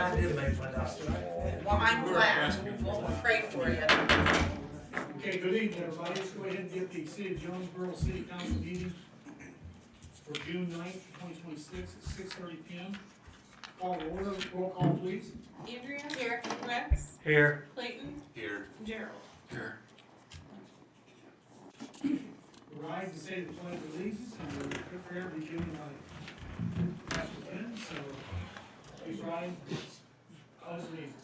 I did make my doctorate. Well, I'm glad. We'll pray for you. Okay, good evening, everybody. Let's go ahead and get the City of Jonesboro City Council meeting for June 9th, 2026 at 6:30 p.m. Call to order, roll call please. Andrea. Here. Rex. Here. Clayton. Here. Gerald. Here. Rise and say the pledge of allegiance, and we'll prepare to begin by Pastor Ben, so please rise. Pledge allegiance.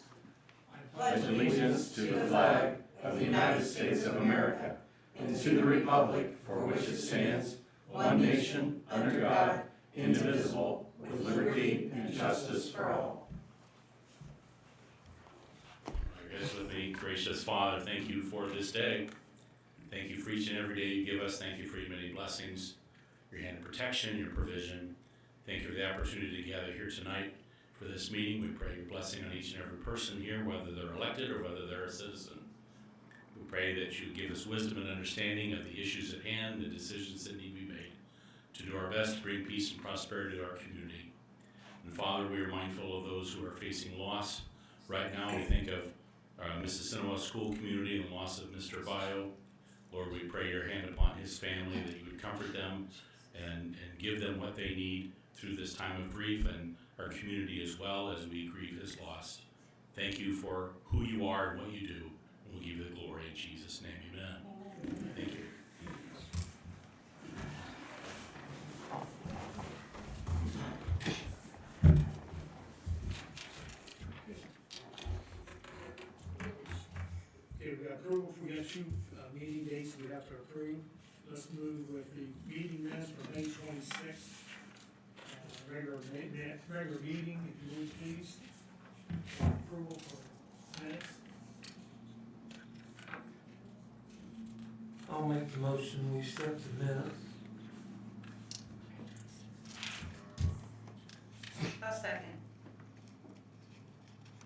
I pledge allegiance to the flag of the United States of America and to the republic for which it stands, one nation, under God, indivisible, with liberty and justice for all. I guess with me, gracious Father, thank you for this day. Thank you for each and every day you give us. Thank you for your many blessings, your hand of protection, your provision. Thank you for the opportunity to gather here tonight for this meeting. We pray your blessing on each and every person here, whether they're elected or whether they're a citizen. We pray that you give us wisdom and understanding of the issues at hand, the decisions that need to be made, to do our best to bring peace and prosperity to our community. And Father, we are mindful of those who are facing loss. Right now, we think of Mississinawa School community and the loss of Mr. Bio. Lord, we pray your hand upon his family, that you would comfort them and give them what they need through this time of grief, and our community as well as we grieve his loss. Thank you for who you are and what you do, and we'll give you the glory in Jesus' name. Amen. Thank you. Okay, we got approval, we got two meeting dates we have to approve. Let's move with the meeting minutes for May 26th. Regular meeting, if you would please. Approval for minutes. I'll make the motion, we accept the minutes. A second.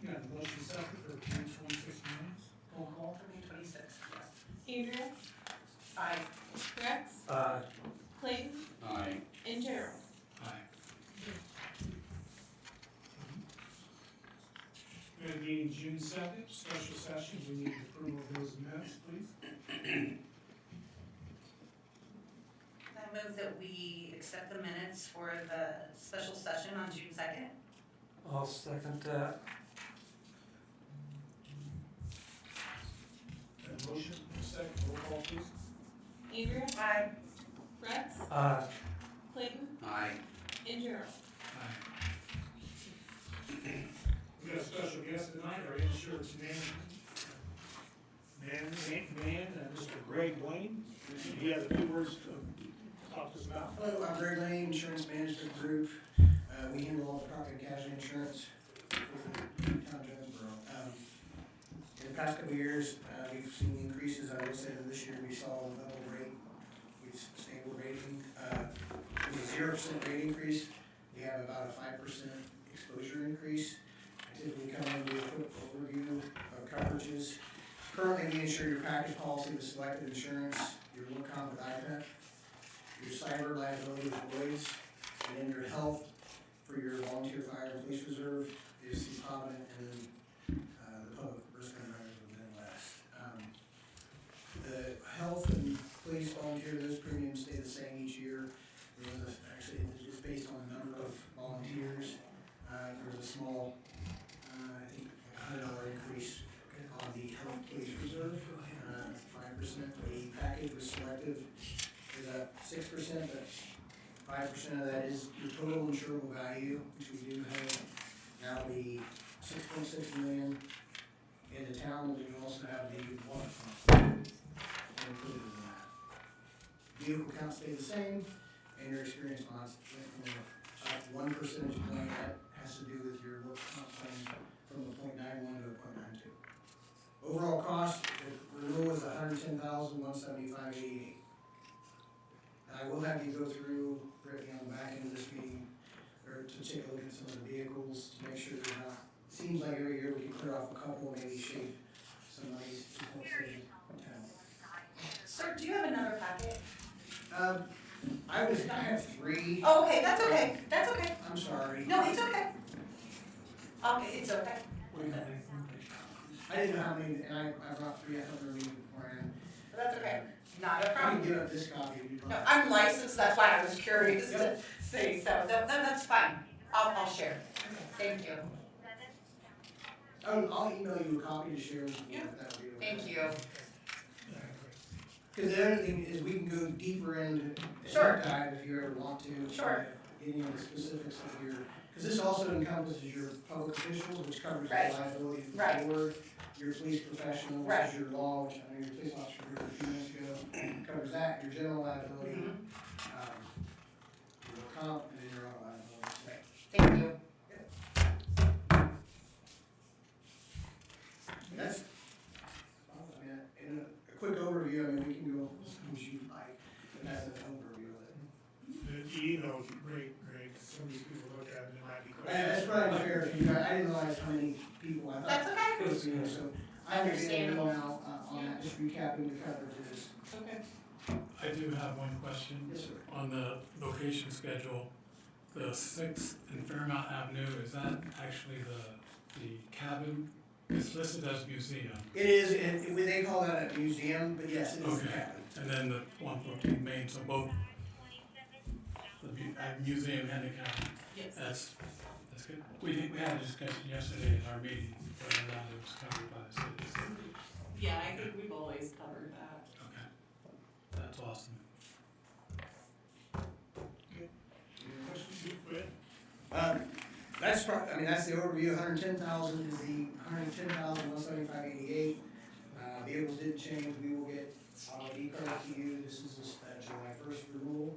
You got a motion second for May 26th minutes. Roll call. May 26th, yes. Andrea. Aye. Rex. Aye. Clayton. Aye. And Gerald. Aye. We have a meeting June 2nd, special session. We need approval of those minutes, please. I move that we accept the minutes for the special session on June 2nd. I'll second that. A motion, second, roll call please. Andrea. Aye. Rex. Aye. Clayton. Aye. And Gerald. We got a special guest tonight, our insurance man, Mr. Greg Wayne. He has a few words to talk to us about. Hello, I'm Greg Lane, Insurance Management Group. We handle all the property and casualty insurance for the town of Jonesboro. In the past couple of years, we've seen increases. I will say that this year we saw a level rate, stable rating. It was a 0% rate increase. We have about a 5% exposure increase. I typically come in with a quick overview of coverages. Currently, we insure your package policy with Selected Insurance, your work comp with IPEP, your cyber liability with Lloyd's, and then your health for your volunteer fire and police reserve is the Provident, and then the public risk underwriters with Midwest. The health and police volunteer, those premiums stay the same each year. Actually, it's based on the number of volunteers. There's a small, I think, $100 increase on the health police reserve, 5%. The package was Selective is at 6%, but 5% of that is your total insurable value, which we do have now the $6.6 million. In the town, we also have the water fund included in that. Vehicle count stay the same, and your experience bonds up 1 percentage point. That has to do with your work comp plan from a 0.91 to a 0.92. Overall cost, the renewal is $110,175.88. I will have you go through, Brittany, on the back end of this meeting, or to take a look at some of the vehicles to make sure they're not. It seems like every year we can clear off a couple, maybe shave some money to hopefully town. Sir, do you have another packet? I have 3. Oh, okay, that's okay. That's okay. I'm sorry. No, it's okay. Okay, it's okay. I didn't know how many, and I brought 3, I thought they were meeting beforehand. That's okay, not a I can problem. give up this copy if you'd No, like. I'm licensed, that's why I was curious to see, so that's fine. I'll share. Thank you. I'll email you a copy to share with you, Yeah. if that would be okay. Thank you. Because the other thing is we can go deeper into Sure. dive if you ever want to. Sure. Getting into specifics of your, because this also encompasses your public officials, which covers your Right. liability for Right. the board, your police professional, which Right. is your law, which I know your police officer heard a few minutes ago, covers that, your general liability, Mhm. your comp, and then your auto liability. Thank you. That's, I mean, in a quick overview, I mean, we can go as soon as you like, but that's an overview of it. The email is great, Greg, 'cause some of these people look at it and it might be And that's questions. probably fair for you, I didn't realize how many people I thought. That's okay. it was, you know, so I will get an Understandable. email on that, just recapping the coverages. Okay. I do have one question. Yes, sir. On the location schedule, the 6th and Fairmount Avenue, is that actually the cabin? It's listed as museum. It is, and they call that a museum, but yes, it is a Okay. cabin. And then the 114 Main, so both the museum and the cabin. Yes. That's good. We had a discussion yesterday at our meeting, whether or not it was covered by the city. So, Yeah, I think we've always covered that. okay, that's awesome. That's I mean, that's the overview, 110,000 is the 110,175.88. Vehicles didn't change, we will get auto ID cards to you, this is a July 1st renewal.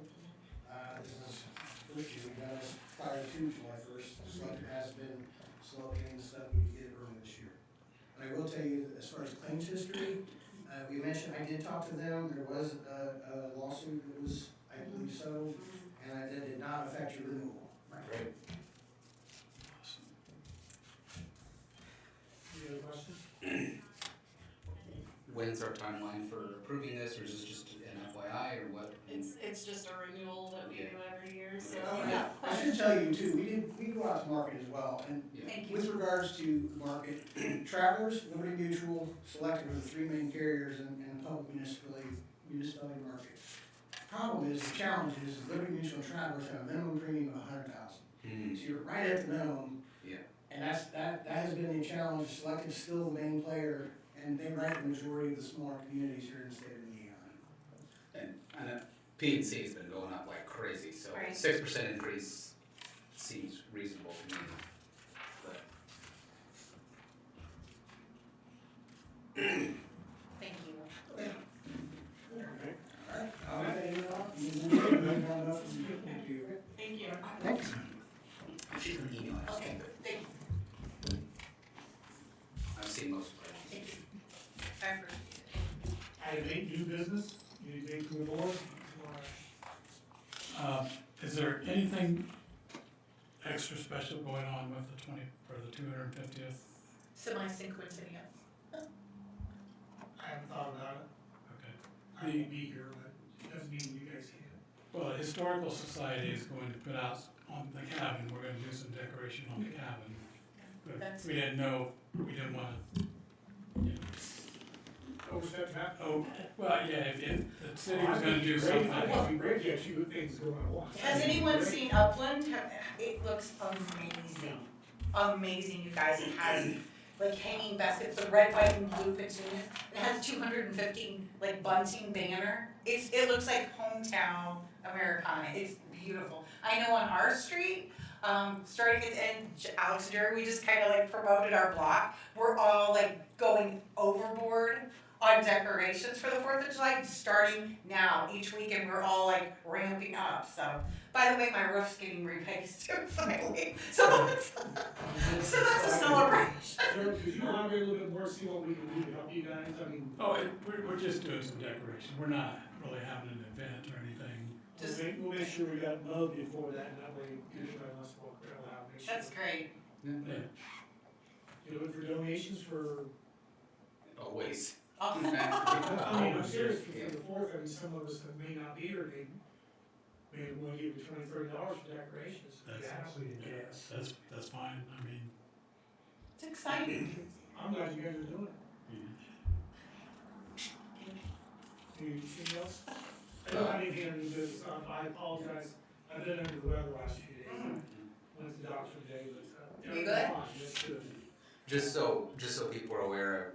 This is first year we've done this prior to July 1st, Selective has been slow getting stuff, we get it early this year. And I will tell you, that as far as claims history, we mentioned, I did talk to them, there was a lawsuit that was, I believe so, and that did not affect your renewal. Great. Awesome. Any other questions? When's our timeline for approving this, or is this just an FYI, or what? It's just a renewal that we do every year, so. Oh, Yeah. I should tell you too, we go out to market as well, and Yeah. Thank you. with regards to market, Travelers, Liberty Mutual, Selective are the 3 main carriers in the public municipality market. Problem is, the challenge is Liberty Mutual and Travelers have a minimum premium of 100,000. Mhm. So you're right at the minimum. Yeah. And that has been the challenge, Selective's still the main player, and they write the majority of the smaller communities here in the state of Indiana. And P&C has been going up like crazy, so Right. 6% increase seems reasonable to me. But Thank you. Okay. Alright, I'll have that email, you can move it, and I'll know if you get to you, okay? Thank you. Thanks. she's an email, I've Okay, seen, but thank you. I've seen most of it. Thank you. I appreciate it. Item 8, new business, anything from the board? Is there anything extra special going on with the 250th? Semi-cinquentennial. I haven't thought about it. Okay. I won't be here, but it doesn't mean you guys can't. Well, the Historical Society is going to put out on the cabin, we're gonna do some decoration on the cabin. But That's- we didn't know, we didn't wanna, you know, Overstep that? oh, well, yeah, if the city was gonna do something. I think it'd be great to have two things going at once. Has anyone seen Upland? It looks amazing. Amazing, you guys. It has like hanging baskets, the red, white, and blue petunias. It has 215 like bunting banner. It looks like hometown Americana. It's beautiful. I know on our street, starting at the end, Alex Jerry, we just kind of like promoted our block. We're all like going overboard on decorations for the 4th of July, starting now, each weekend, we're all like ramping up, so. By the way, my roof's getting replaced too, finally, so that's a celebration. Sir, could you elaborate a little bit more, see what we can do to help you guys? I mean, Oh, we're just doing some decoration, we're not really having an event or anything. Just- we'll make sure we got mowed before that, and that way, everybody wants to walk around, out, make sure. That's great. Yeah, You look for donations for, Always. Oh, I mean, I'm serious, for the 4th, I mean, some of us that may not be here, may want to give you $20, $30 for decorations. That's- Yeah. that's fine, I mean, It's exciting. I'm glad you guys are doing it. Anything else? I don't have anything under this, I apologize, I've been under the weather last few days. Went to the doctor today, but, You it's good? fine, it's good. Just so people are aware,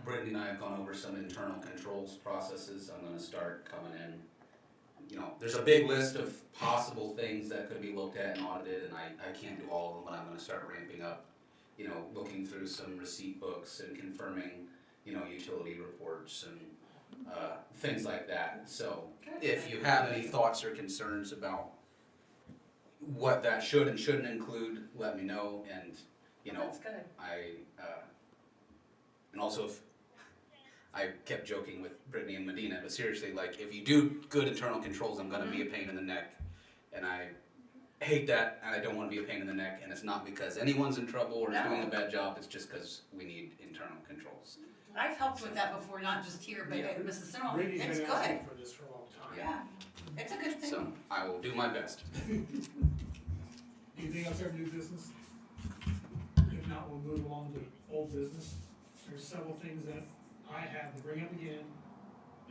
Brittany and I have gone over some internal controls processes. I'm gonna start coming in. You know, there's a big list of possible things that could be looked at and audited, and I can't do all of them, but I'm gonna start ramping up, you know, looking through some receipt books and confirming, you know, utility reports and, things like that. So if you have any thoughts or concerns about what that should and shouldn't include, let me know, and, you know, That's good. and also if, I kept joking with Brittany and Medina, but seriously, like, if you do good internal controls, I'm gonna be a pain in the neck. And I hate that, and I don't wanna be a pain in the neck, and it's not because anyone's in trouble or is doing a bad job, it's just cause we need internal controls. I've helped with that before, not just here, but at Mrs. Sinnoh. Brittany's It's been good. asking for this for a long time. Yeah, it's a good So, thing. I will do my best. Anything else, ever new business? If not, we'll move along to old business. There's several things that I have to bring up again.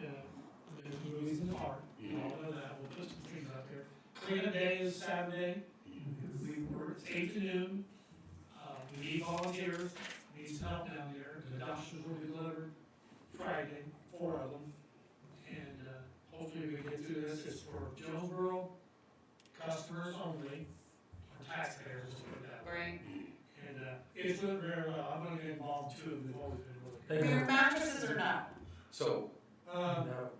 The movies in the park, we all know that, we'll put some things out there. Cleanup day is Saturday, it's 8 to noon. We need volunteers, we need some help down there, the dumpsters will be delivered Friday, 4 of them. And, hopefully we can get through this, it's for Jonesboro customers only, or taxpayers, let's put it that way. Right. And, it's doing very well, I'm gonna get involved too, we've always been really. Your mattresses or no? So, Um, No.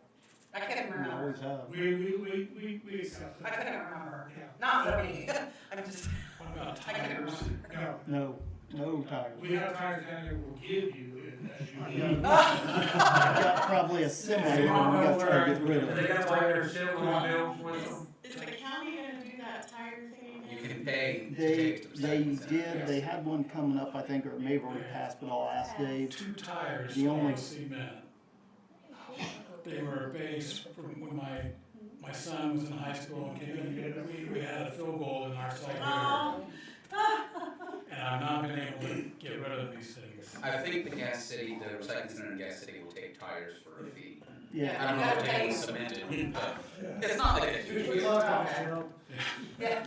I couldn't remember. we accept I it. couldn't remember. Yeah. Not for me. I'm just, What about I couldn't tires? remember. No, No tires. we have tires down there we'll give you, and as you Yeah. need. Got probably a semi, They we don't know got to try where, to get rid of they it. got like their shit mobile with them. Is the county gonna do that tire thing you again? can pay to They take it to the recycling center, did, yes. they had one coming up, I think, or maybe already passed, but I'll ask Dave. 2 tires The only- for cement. They were a base from when my son was in high school and came in, we had a field goal in our site Oh. and I've not been able to get rid of these things. I think the Gas City, the recycling center in Gas City will take tires for a fee. Yeah, I don't know if they will cement it, but it's not like a huge. Yeah.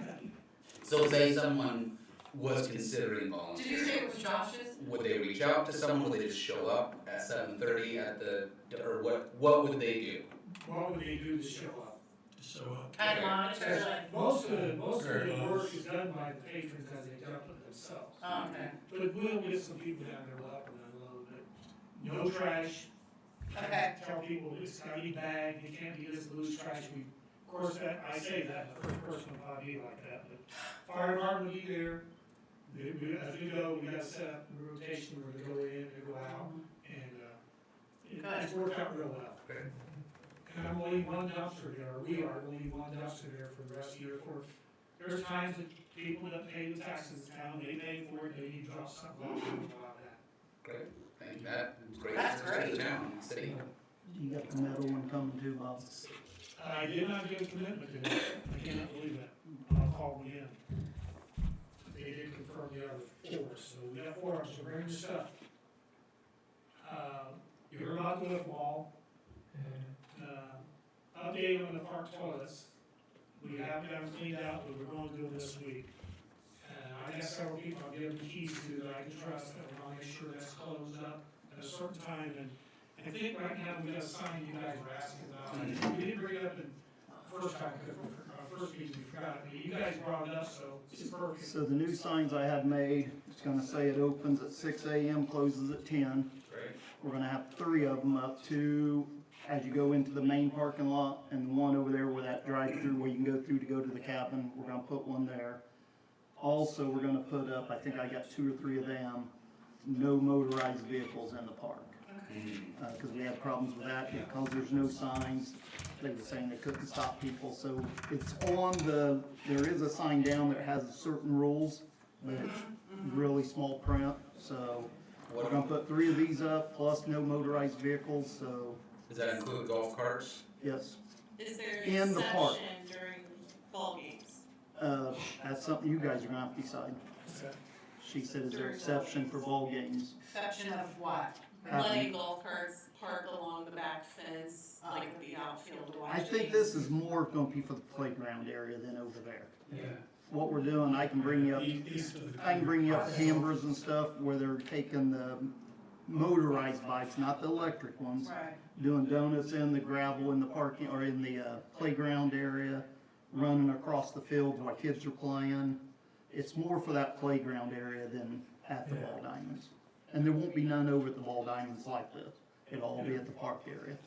So say someone was considering Did you volunteering, say it was Josh's? would they reach out to someone, would they just show up at 7:30 at the, or what would they do? What would they do to show up? So, And monitor, like, Most of the Very work close. is done by the patrons as they dump it themselves. oh, okay. But we'll get some people down there to help them a little bit. No trash. Okay. Tell people it's gotta be bagged, it can't be this loose trash. Of course, that, I say that, the first person will probably be like that, but fire department will be there. As we go, we gotta set up the rotation, we're gonna go in and go out, and, it's worked out real well. Okay. And I'm gonna leave one dumpster there, or we are gonna leave one dumpster there for the rest of the year. Of course, there's times that people that pay the taxes in town, they pay for it, they need to drop something off, we don't allow that. Great, thank you, that's great. That's service to the great. town, city. you got the metal one coming too, Bob. I did not give a commitment to it, I cannot believe that, I'll call them again. They did confirm the other 4, so we got 4 of them, so bring your stuff. You heard about the lift wall, update on the park toilets. We have them cleaned out, but we're going to do them this week. I got several people I'll give them keys to that I can trust, that we're gonna make sure that's closed up at a certain time, and I think right now we got a sign you guys were asking about. We didn't bring it up in first time, because our first meeting we forgot, but you guys brought it up, so it's perfect. So the new signs I had made, it's gonna say it opens at 6 AM, closes at 10. Great. We're gonna have 3 of them up to, as you go into the main parking lot, and the one over there where that drive-through where you can go through to go to the cabin, we're gonna put one there. Also, we're gonna put up, I think I got 2 or 3 of them, no motorized vehicles in the park. Cause we had problems with that, because there's no signs, they were saying they couldn't stop people, so it's on the, there is a sign down that has certain rules, but it's really small print, so we're gonna put 3 of these up, plus no motorized vehicles, so, Does that include golf carts? yes. Is there an In the park. exception during ball games? That's something you guys are gonna have to decide. Okay. she said, is there exception for ball games? Exception of what? Letting golf carts park along the back fence, like the outfield to watch I think games. this is more gonna be for the playground area than over there. Yeah. What we're doing, I can bring you up, East of the. I can bring you up cameras and stuff where they're taking the motorized bikes, not the electric ones. Right. Doing donuts in the gravel in the parking, or in the playground area, running across the field while kids are playing. It's more for that playground area than at the ball diamonds. And there won't be none over at the ball diamonds like this. It'll all be at the park area.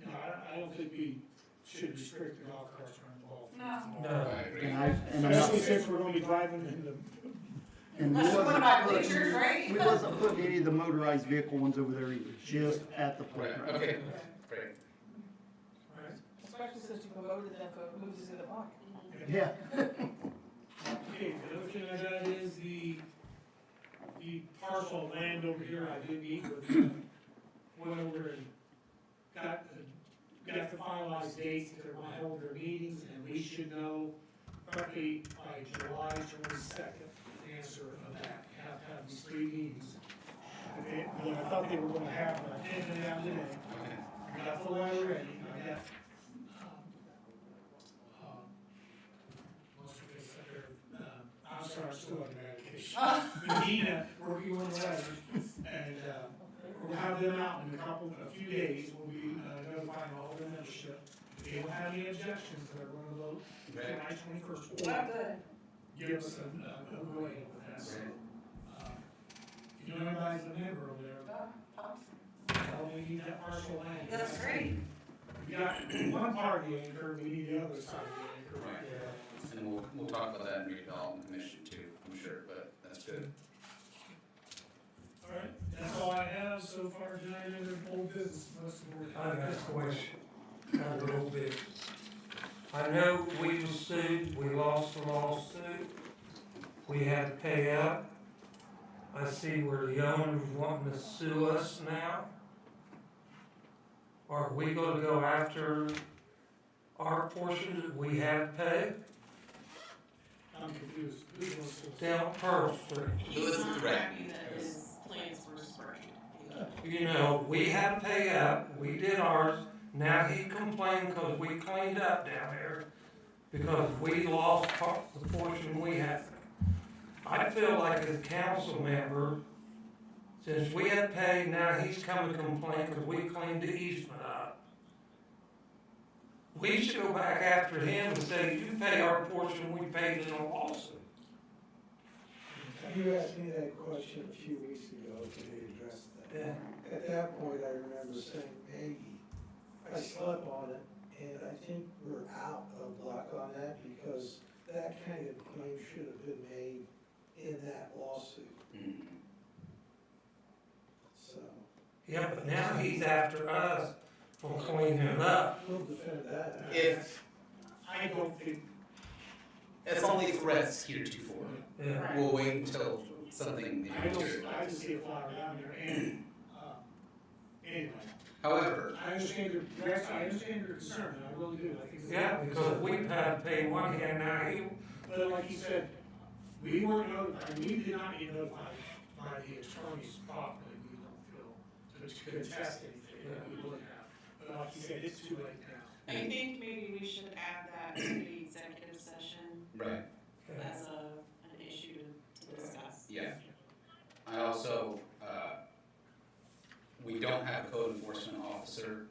No, I don't think we should restrict the golf carts around the ball. No. No. I agree. And I'm not, Especially since we're gonna be driving in the, and we Unless we wanna wasn't buy putting- bleachers, right? we wasn't putting any of the motorized vehicle ones over there either, just at the Right, playground. okay, great. right? Especially since you promoted them for movies in the park. Yeah. Okay, the other thing I got is the parcel of land over here, I did meet with, went over and got the finalized dates that they're gonna hold their meetings, and we should know roughly by July 22nd, the answer of that. You have to have these 3 meetings. And I thought they were gonna have, but I didn't have today. Okay. I got the letter ready, I got, most of this up there, I'm sorry, I'm still on medication. Medina, working on the letters, and, we'll have them out in a few days, we'll be notifying all the membership. If they don't have any objections, they're gonna vote July 21st. Well, good. Give us a go ahead with that, so. If you know anybody's a member over there, tell them we need that parcel land. That's great. We got one part of the anchor, we need the other side of the anchor. Right. Yeah. And we'll talk about that in redevelopment commission too, I'm sure, but that's good. All right, that's all I have so far tonight in the old business, most of the board. I got a question, kind of a little bit. I know we was sued, we lost the lawsuit, we had to pay up. I see where the owner's wanting to sue us now. Are we gonna go after our portion that we have to pay? I'm confused. Who's gonna sue us? Down Pearl Street. Lewis He's not Thread. happy that his plans were sprayed. You know, we had to pay up, we did ours, now he complained because we cleaned up down there, because we lost the portion we had. I feel like as a council member, since we had paid, now he's coming to complain because we cleaned the easement up. We should go back after him and say, you pay our portion we paid in a lawsuit. You asked me that question a few weeks ago, can you address that? Yeah. At that point, I remember saying, Maggie, I slept on it, and I think we're out of luck on that, because that kind of claim should have been made in that lawsuit, Mhm. so. Yeah, but now he's after us for cleaning it up. We'll defend that. If, I don't think, it's only threats heretofore, Yeah. we'll wait until something I materializes. just see a flower down there, and, anyway. However, I understand your concern, I really do, I think. it's- Yeah, because we had to pay one hand, now he, But like you said, we weren't notified, we did not get notified by the attorneys properly, we don't feel, to contest anything, that we would have. But like you said, it's too late now. I think maybe we should add that to the executive session right, as an issue to discuss. yeah. I also, we don't have a code enforcement officer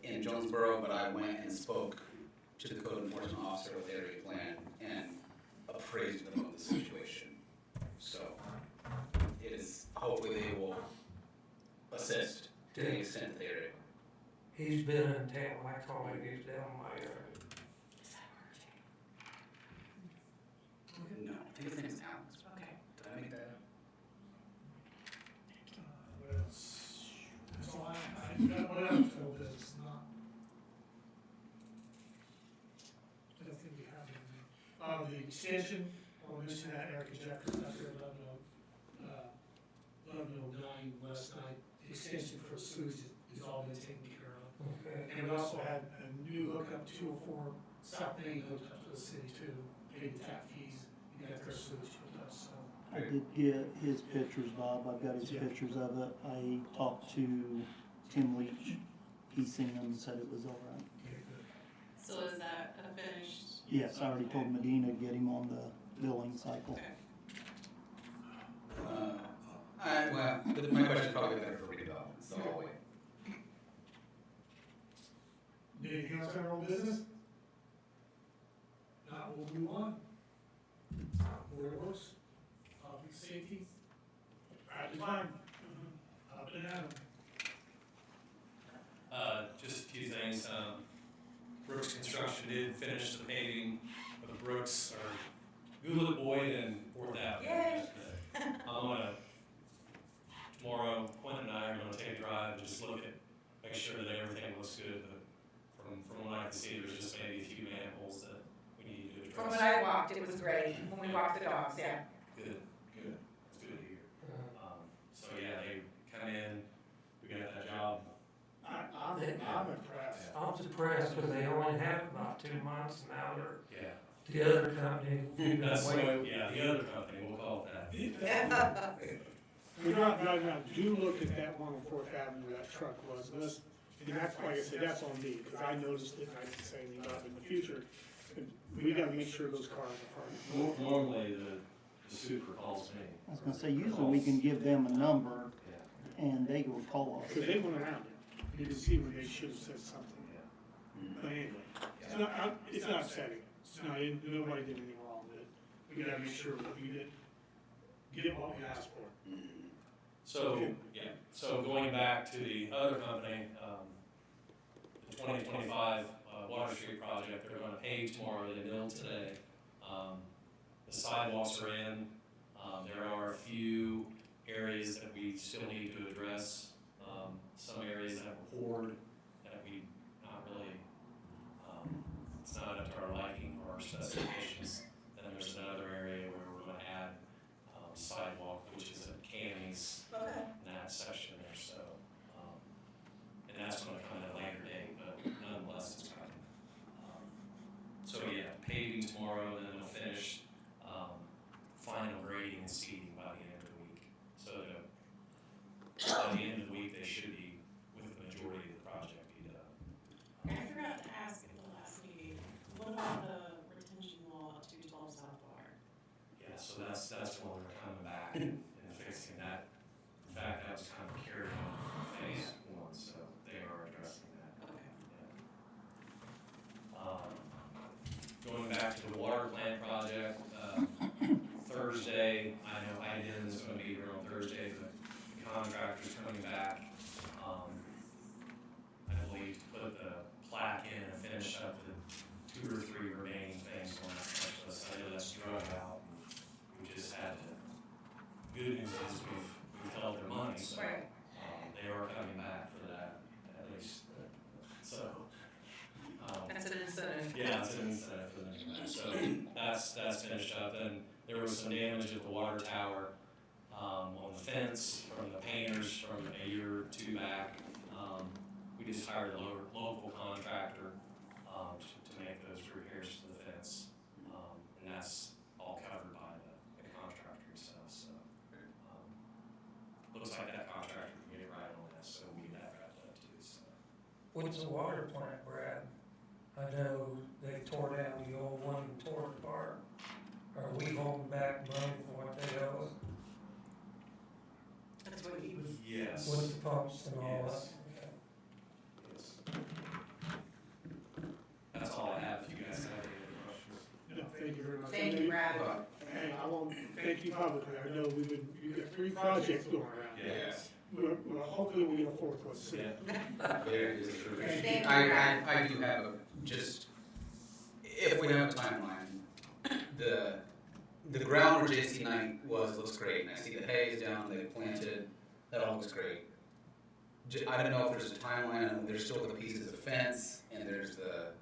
in Jonesboro, but I went and spoke to the code enforcement officer with area plan and appraised them of the situation. So, it is, hopefully they will assist to the extent that they're able. he's been in town, I call him, he's down my area. No, I think his name is Alex. Okay. Did I make that up? What else? That's all what else, no business, not. I don't think we have anything. The extension, I'll mention that Erica Jefferson, after 11:09 last night, the extension for sewage is all been taken care of. Okay. And we also had a new hookup, 204 South Main hooked up to the city too, paid the tap fees, and got their sewage hooked up, so. I I did get his pictures, Bob, I've got his pictures of it. I talked to Tim Leach, he seen them and said it was all right. Okay, good. So is that a finished? Yes, I already told Medina to get him on the billing cycle. Okay. Well, but my question's probably better for redevelopment, so I'll wait. Anything else on our old business? Not, we'll move on. Board works, public safety, Bradley Klein, up and Adam. Just a few things, Brooks Construction did finish the paving of Brooks, or Goulet, Boyd, and Fourth Avenue. Yay. I'm gonna, tomorrow, Quentin and I are gonna take a drive, and just look at, make sure that everything looks good, but from what I can see, there's just maybe a few manholes that we need to address. From when I walked, it was great, when we walked the dogs, yeah. Good, good, it's good to hear. So yeah, they come in, we got that job. I'm impressed. I'm surprised because they only have about 2 months and now Yeah. the other company. That's what, yeah, the other company, we'll call it that. We're not driving around, do look at that one on Fourth Avenue, where that truck was, and that's, like I said, that's on me, because I noticed it, and I can say anything about it in the future. And we gotta make sure those cars are parked. Normally, the super calls me. I was gonna say, usually we can give them a number and they will call us. Because they went around it, you can see where they should have said something. But anyway, it's not upsetting, it's not, nobody did anything wrong with it. We gotta make sure that we get what we asked for. So, yeah, so going back to the other company, the 2025 Water Street project, they're gonna pave tomorrow, they milled today. The sidewalks are in, there are a few areas that we still need to address. Some areas that were poured, that we not really, it's not up to our liking or our specifications. Then there's another area where we're gonna add sidewalk, which is at Cammy's, in that section there, so, and that's gonna come at a later date, but nonetheless, it's coming. So yeah, paving tomorrow, and then they'll finish, final grading and seeding by the end of the week. So by the end of the week, they should be, with the majority of the project be done. I forgot to ask at the last meeting, what about the retention wall up 212 South Bar? Yeah, so that's when we're coming back and fixing that. In fact, that was kind of carried on from phase one, so they are addressing that. Okay. Going back to the water plant project, Thursday, I know IDEN is gonna be here on Thursday, but the contractor's coming back. I believe to put the plaque in and finish up the 2 or 3 remaining things on that punch list. I know that's drug out, and we just had to, good news is we've held their money, so, Right. they are coming back for that, at least, so. That's an incentive. Yeah, it's an incentive for them. So that's finished up. Then there was some damage at the water tower, on the fence from the painters from a year or 2 back. We just hired a local contractor, to make those repairs to the fence. And that's all covered by the contractor himself, so. Looks like that contractor can get right on this, so we can have that done too, so. What's the water plant, Brad? I know they tore down the old one and tore it apart. Are we holding back money for what they owe us? That's what he was. Yes. With the pumps and all that? Yes. That's all I have. If you guys have any other questions. No, thank you very much. Thank you, Brad. And I won't thank you publicly, I know you've got 3 projects going around. Yes. Well, hopefully we'll get a 4th one soon. There is a true. Thank you, I do have just, if we have a timeline, the ground where JC Knight looks great, and I see the hay is down, they planted, that all looks great. I don't know if there's a timeline, I know there's still the pieces of fence, and there's the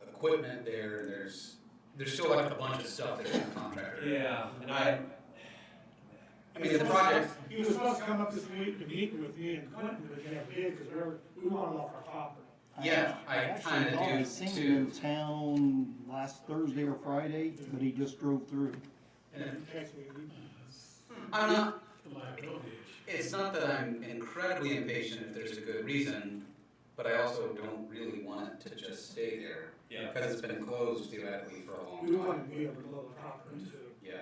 equipment there, and there's still like a bunch of stuff there in the contractor. Yeah, and I mean, the project, He was supposed to come up this week to meet with me and Quentin, but they have bid, because we want it off our property. yeah, I kinda do I seen him too. in town last Thursday or Friday, but he just drove through. And if you text me, I'm not, The liability issue. it's not that I'm incredibly impatient if there's a good reason, but I also don't really want it to just stay there. Yeah. Because it's been closed theoretically for a long we want time. to be able to load the property too. Yeah,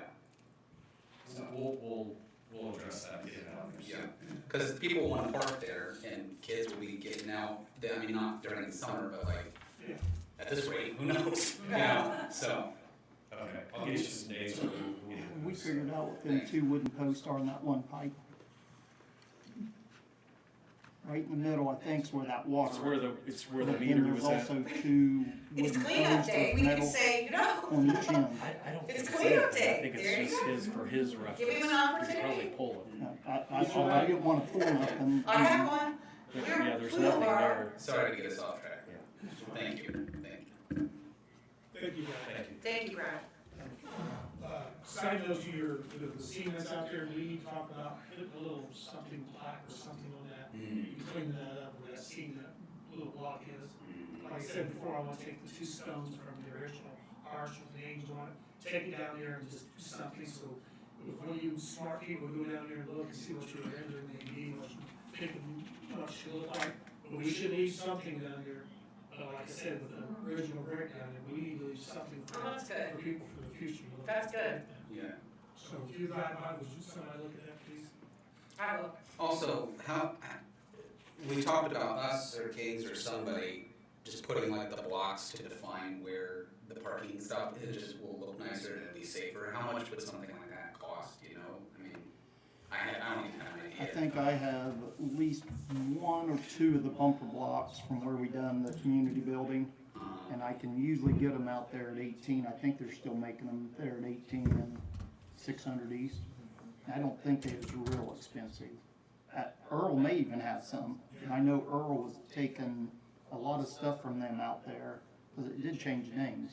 So we'll address that, get it out there. yeah. Because people want to park there and kids will be getting out, I mean, not during the summer, but like, Yeah. at this rate, who knows? You know, so, Okay, I'll get you some dates. We'll get it. We figured out what them two wooden posts are in that one pipe. Right in the middle, I think, is where that water. It's where the But meter then was there's at. also two It's wooden cleanup posts day, with we can metal say, on each end. I don't It's think cleanup it's day. I think There it's you just go. his, for his reference. Give him an He's opportunity. probably pulling. I didn't wanna pull nothing. I have one. Yeah, there's We'll nothing borrow. there. sorry to get us off track. Thank you, thank you. Thank you, Brad. Thank you. Thank you, Brad. Side note to the scene that's out there, we need to talk about, put a little something black or something on that. You can clean that up, where that scene, that little block is. Like I said before, I want to take the two stones from the original arch with the angel on it, take it down there and just do something, so if one of you smart people go down there and look and see what your rendering may be, what you think what it should look like. But we should leave something down there, like I said, with the original brick down there, we need to leave something for, Oh, that's good. for people for the future. to look That's good. Yeah. So if you drive by, would you somebody look at that, please? I will. Also, we talked about us or Kings or somebody just putting like the blocks to define where the parking stuff, it just will look nicer and it'll be safer. How much would something like that cost, you know? I mean, I don't even have an I idea. think I have at least one or two of the bumper blocks from where we done the community building. And I can usually get them out there at 18. I think they're still making them there at 18 and 600 East. I don't think they was real expensive. Earl may even have some. And I know Earl was taking a lot of stuff from them out there, because it did change names.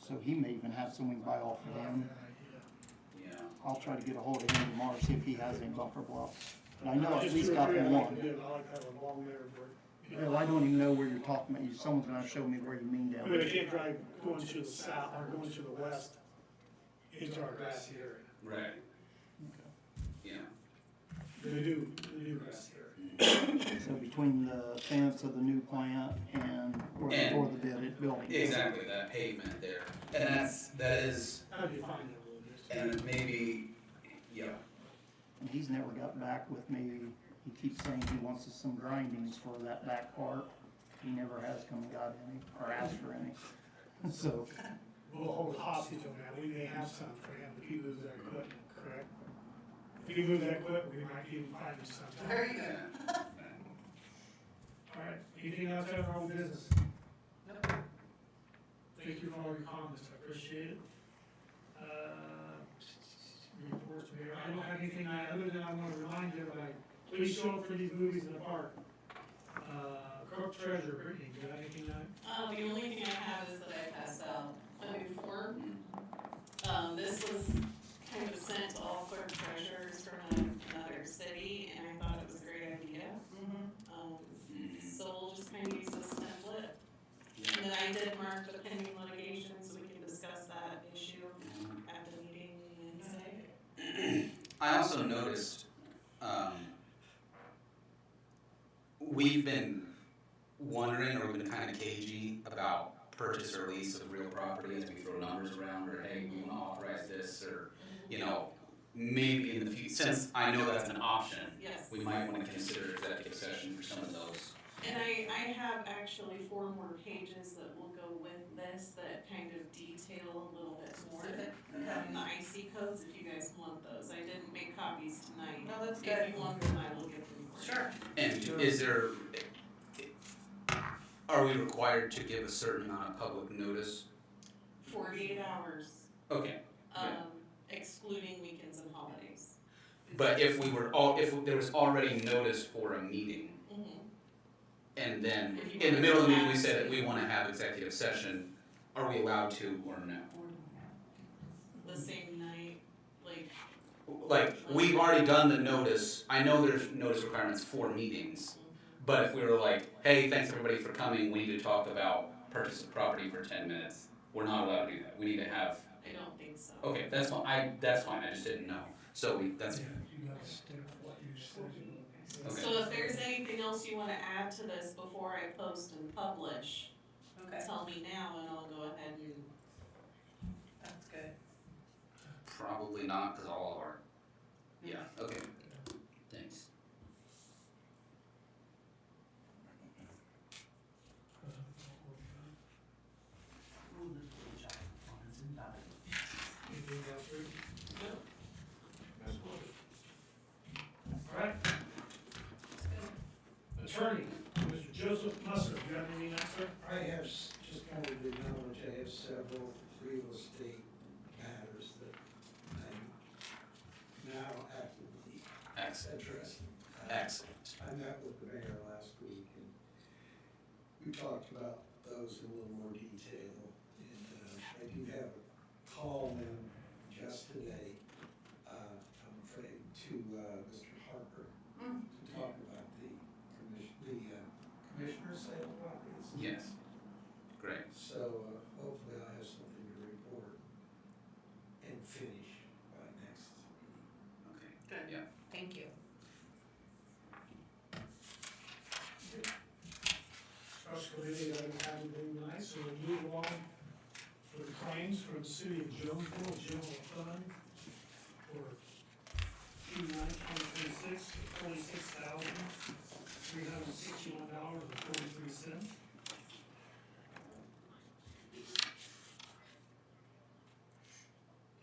So he may even have some we can buy off of him. Yeah. I'll try to get a hold of him tomorrow, see if he has any bumper blocks. But I know at Just least two or got three I like one. to do. I like to have a long there where. Well, I don't even know where you're talking about. Someone's gonna show me where you mean down But there. I can't drive going to the south or going to the west into our grassy area. Right. Yeah. They do grassy area. So between the fence of the new plant and or the building. Exactly, that pavement there. And that is, How do you find that a little bit? and maybe, yeah. And he's never got back with me. He keeps saying he wants us some grindings for that back part. He never has come and got any or asked for any. So, We'll hold hostage on that. We may have some for him if he moves that equipment, correct? If he moves that equipment, we might even find him something. There you go. All right, anything else on our own business? Thank you for all your comments, I appreciate it. Reports, Mayor, I don't have anything other than I want to remind everybody, please show up for these movies in the park. Clerk Treasurer, Brittany, do you have anything on? The only thing I have is that I passed out a new form. This was kind of sent to all clerk treasurers from another city, and I thought it was a great idea. So we'll just kind of use this template. And then I did mark the pending litigation, so we can discuss that issue at the meeting Wednesday. I also noticed, we've been wondering, or we've been kind of cagey about purchase or lease of real property as we throw numbers around, or hey, we want to authorize this, or, you know, maybe in the future, since I know that's an option, Yes. we might want to consider executive session for some of those. And I have actually 4 more pages that will go with this that kind of detail a little bit more than the IC codes, if you guys want those. I didn't make copies tonight. No, that's If good. you want them, I will get them for you. Sure. And is there, are we required to give a certain amount of public notice? 48 hours, Okay, excluding weekends and holidays. but if there was already notice for a meeting, and then in the middle of the meeting, we said that we wanna have executive session, are we allowed to or no? The same night, Like, we've already done the notice, I know there's notice requirements for meetings, but if we were like, hey, thanks everybody for coming, we need to talk about purchase of property for 10 minutes, we're not allowed to do that, we need to have I don't think so. Okay, that's fine, I just didn't know. So that's, You gotta stick with what you said. okay. So if there's anything else you wanna add to this before I post and publish, Okay, tell me now and I'll go ahead and, that's good. Probably not, cause all of our, yeah, okay, thanks. Anything else, Rick? no, That's good. All right. Attorney, Mr. Joseph Musser, you have anything else, sir? I have just kind of acknowledge I have several real estate matters that I'm now actively Excellent, interested. excellent. I met with the mayor last week and we talked about those in a little more detail. And I do have a call in just today, I'm afraid, to Mr. Harper to talk about the commissioner's sale properties. Yes, great. So hopefully I'll have something to report and finish by next meeting. Okay, good. yeah. Thank you. Trust committee, I don't have anything tonight, so we'll move along for the claims from the city of Jonesboro General Fund for Q1 2026 for $46,361.43.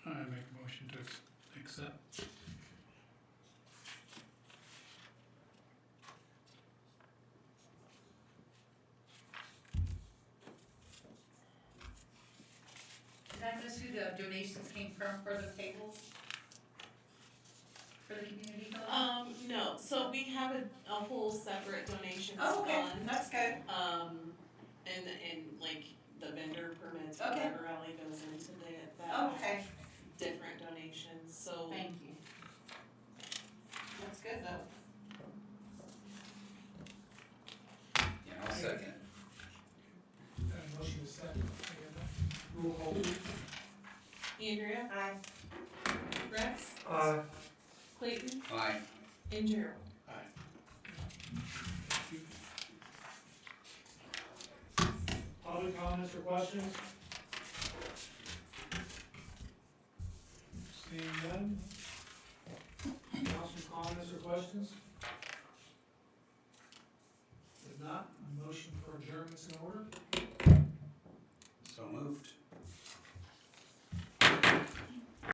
I make a motion to accept. Did I miss who the donations came from for the tables? For the community building? No, so we have a whole separate donations Oh, okay, fund. that's good. And like the vendor permits, Okay. whatever alley goes into that Oh, okay, different donations, so. thank you. That's good though. Yeah, I'll second. Motion is second. Roll call, please. Andrea, Aye. Rex, Clayton, Aye. and Gerald. Other comments or questions?